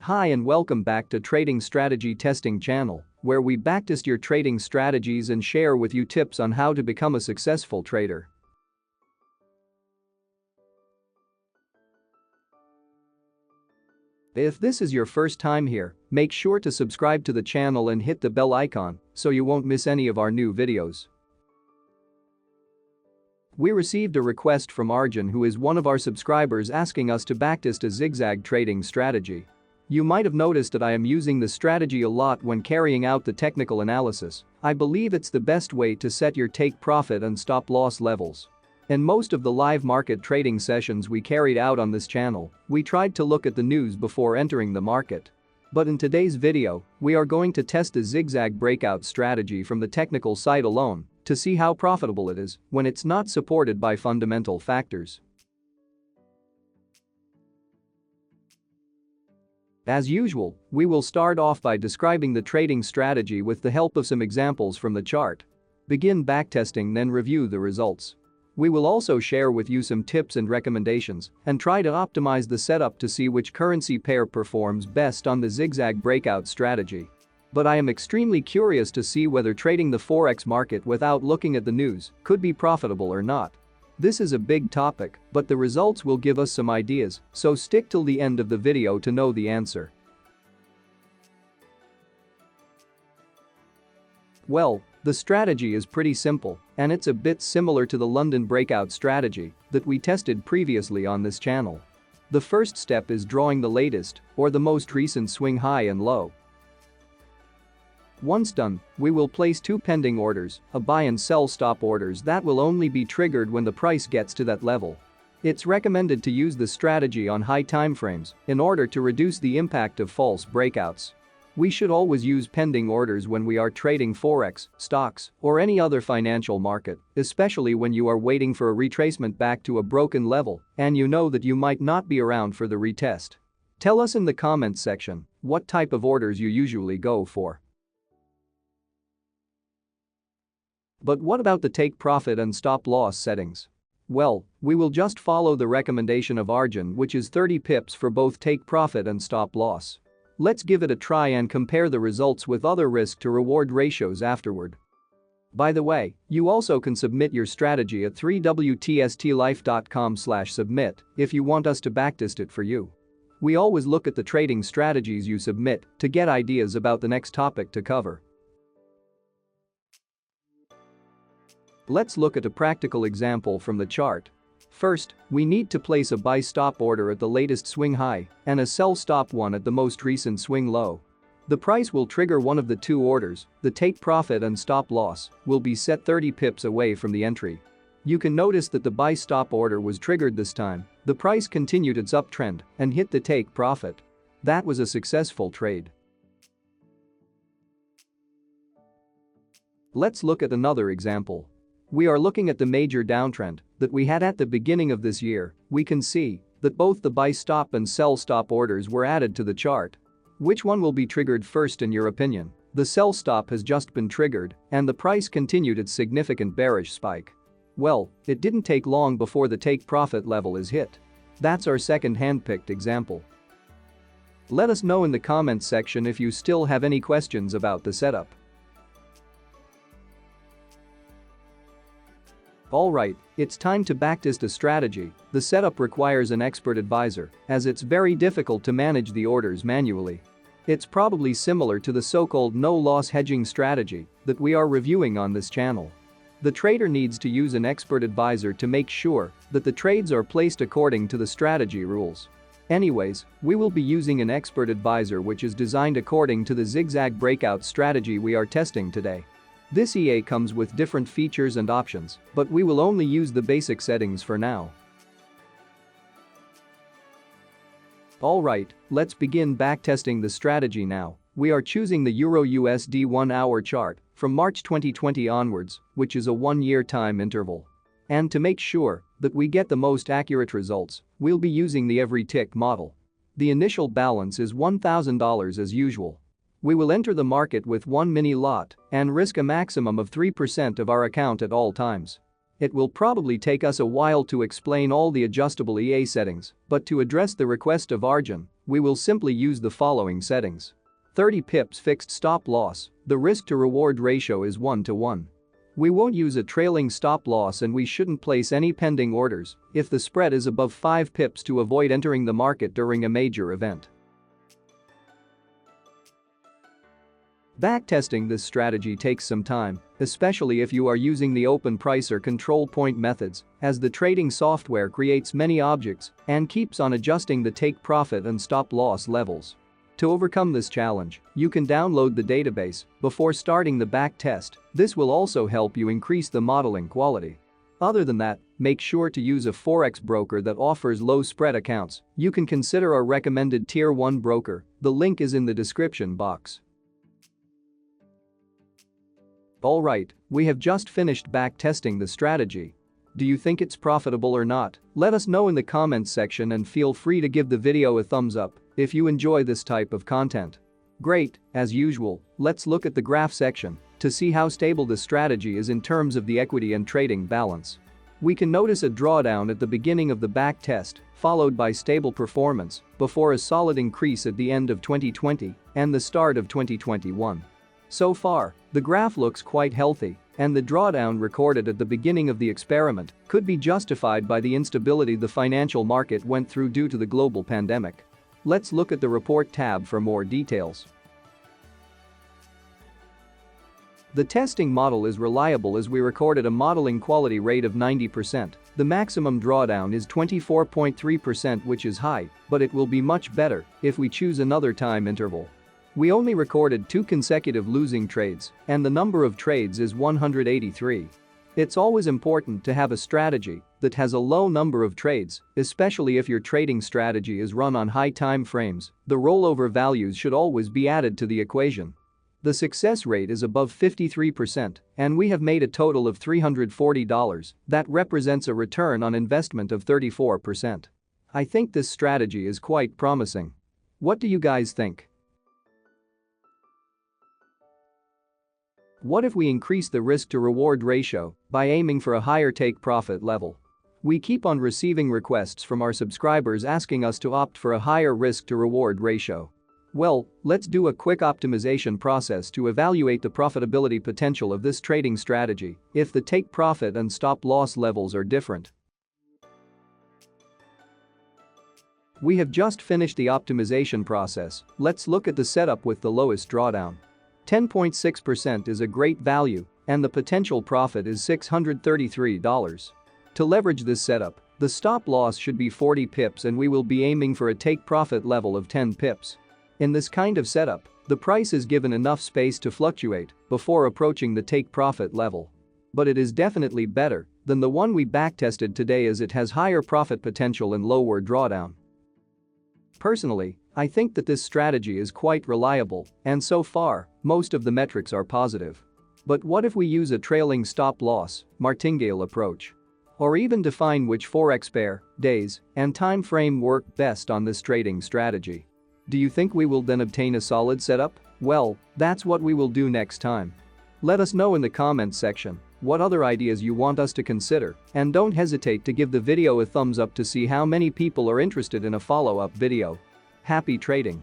Hi and welcome back to Trading Strategy Testing channel, where we backtest your trading strategies and share with you tips on how to become a successful trader. If this is your first time here, make sure to subscribe to the channel and hit the bell icon so you won't miss any of our new videos. We received a request from Arjun, who is one of our subscribers, asking us to backtest a zigzag trading strategy. You might have noticed that I am using the strategy a lot when carrying out the technical analysis. I believe it's the best way to set your take profit and stop loss levels. In most of the live market trading sessions we carried out on this channel, we tried to look at the news before entering the market. But in today's video, we are going to test the zigzag breakout strategy from the technical side alone to see how profitable it is when it's not supported by fundamental factors. As usual, we will start off by describing the trading strategy with the help of some examples from the chart. Begin backtesting, then review the results. We will also share with you some tips and recommendations and try to optimize the setup to see which currency pair performs best on the zigzag breakout strategy. But I am extremely curious to see whether trading the Forex market without looking at the news could be profitable or not. This is a big topic, but the results will give us some ideas, so stick till the end of the video to know the answer. Well, the strategy is pretty simple, and it's a bit similar to the London breakout strategy that we tested previously on this channel. The first step is drawing the latest or the most recent swing high and low. Once done, we will place two pending orders, a buy and sell stop orders that will only be triggered when the price gets to that level. It's recommended to use the strategy on high time frames in order to reduce the impact of false breakouts. We should always use pending orders when we are trading Forex, stocks, or any other financial market, especially when you are waiting for a retracement back to a broken level and you know that you might not be around for the retest. Tell us in the comments section what type of orders you usually go for. But what about the take profit and stop loss settings? Well, we will just follow the recommendation of Arjun, which is 30 pips for both take profit and stop loss. Let's give it a try and compare the results with other risk to reward ratios afterward. By the way, you also can submit your strategy at 3wtstlife.com/submit if you want us to backtest it for you. We always look at the trading strategies you submit to get ideas about the next topic to cover. Let's look at a practical example from the chart. First, we need to place a buy stop order at the latest swing high and a sell stop one at the most recent swing low. The price will trigger one of the two orders. The take profit and stop loss will be set 30 pips away from the entry. You can notice that the buy stop order was triggered this time. The price continued its uptrend and hit the take profit. That was a successful trade. Let's look at another example. We are looking at the major downtrend that we had at the beginning of this year. We can see that both the buy stop and sell stop orders were added to the chart. Which one will be triggered first in your opinion? The sell stop has just been triggered and the price continued its significant bearish spike. Well, it didn't take long before the take profit level is hit. That's our second handpicked example. Let us know in the comments section if you still have any questions about the setup. Alright, it's time to backtest a strategy. The setup requires an expert advisor, as it's very difficult to manage the orders manually. It's probably similar to the so-called no-loss hedging strategy that we are reviewing on this channel. The trader needs to use an expert advisor to make sure that the trades are placed according to the strategy rules. Anyways, we will be using an expert advisor which is designed according to the zigzag breakout strategy we are testing today. This EA comes with different features and options, but we will only use the basic settings for now. Alright, let's begin backtesting the strategy now. We are choosing the Euro-USD 1-hour chart from March 2020 onwards, which is a 1-year time interval. And to make sure that we get the most accurate results, we'll be using the every tick model. The initial balance is $1,000 as usual. We will enter the market with one mini lot and risk a maximum of 3% of our account at all times. It will probably take us a while to explain all the adjustable EA settings, but to address the request of Arjun, we will simply use the following settings. 30 pips fixed stop loss, the risk to reward ratio is 1:1. We won't use a trailing stop loss and we shouldn't place any pending orders if the spread is above 5 pips to avoid entering the market during a major event. Backtesting this strategy takes some time, especially if you are using the open price or control point methods, as the trading software creates many objects and keeps on adjusting the take profit and stop loss levels. To overcome this challenge, you can download the database before starting the backtest. This will also help you increase the modeling quality. Other than that, make sure to use a Forex broker that offers low spread accounts. You can consider our recommended Tier 1 broker, the link is in the description box. Alright, we have just finished backtesting the strategy. Do you think it's profitable or not? Let us know in the comments section and feel free to give the video a thumbs up if you enjoy this type of content. Great, as usual, let's look at the graph section to see how stable the strategy is in terms of the equity and trading balance. We can notice a drawdown at the beginning of the backtest, followed by stable performance before a solid increase at the end of 2020 and the start of 2021. So far, the graph looks quite healthy, and the drawdown recorded at the beginning of the experiment could be justified by the instability the financial market went through due to the global pandemic. Let's look at the report tab for more details. The testing model is reliable as we recorded a modeling quality rate of 90%. The maximum drawdown is 24.3%, which is high, but it will be much better if we choose another time interval. We only recorded 2 consecutive losing trades, and the number of trades is 183. It's always important to have a strategy that has a low number of trades, especially if your trading strategy is run on high time frames. The rollover values should always be added to the equation. The success rate is above 53%, and we have made a total of $340. That represents a return on investment of 34%. I think this strategy is quite promising. What do you guys think? What if we increase the risk-to-reward ratio by aiming for a higher take-profit level? We keep on receiving requests from our subscribers asking us to opt for a higher risk-to-reward ratio. Well, let's do a quick optimization process to evaluate the profitability potential of this trading strategy if the take-profit and stop-loss levels are different. We have just finished the optimization process. Let's look at the setup with the lowest drawdown. 10.6% is a great value, and the potential profit is $633. To leverage this setup, the stop loss should be 40 pips and we will be aiming for a take profit level of 10 pips. In this kind of setup, the price is given enough space to fluctuate before approaching the take profit level. But it is definitely better than the one we backtested today as it has higher profit potential and lower drawdown. Personally, I think that this strategy is quite reliable, and so far, most of the metrics are positive. But what if we use a trailing stop loss, martingale approach? Or even define which Forex pair, days, and time frame work best on this trading strategy? Do you think we will then obtain a solid setup? Well, that's what we will do next time. Let us know in the comments section what other ideas you want us to consider, and don't hesitate to give the video a thumbs up to see how many people are interested in a follow-up video. Happy trading!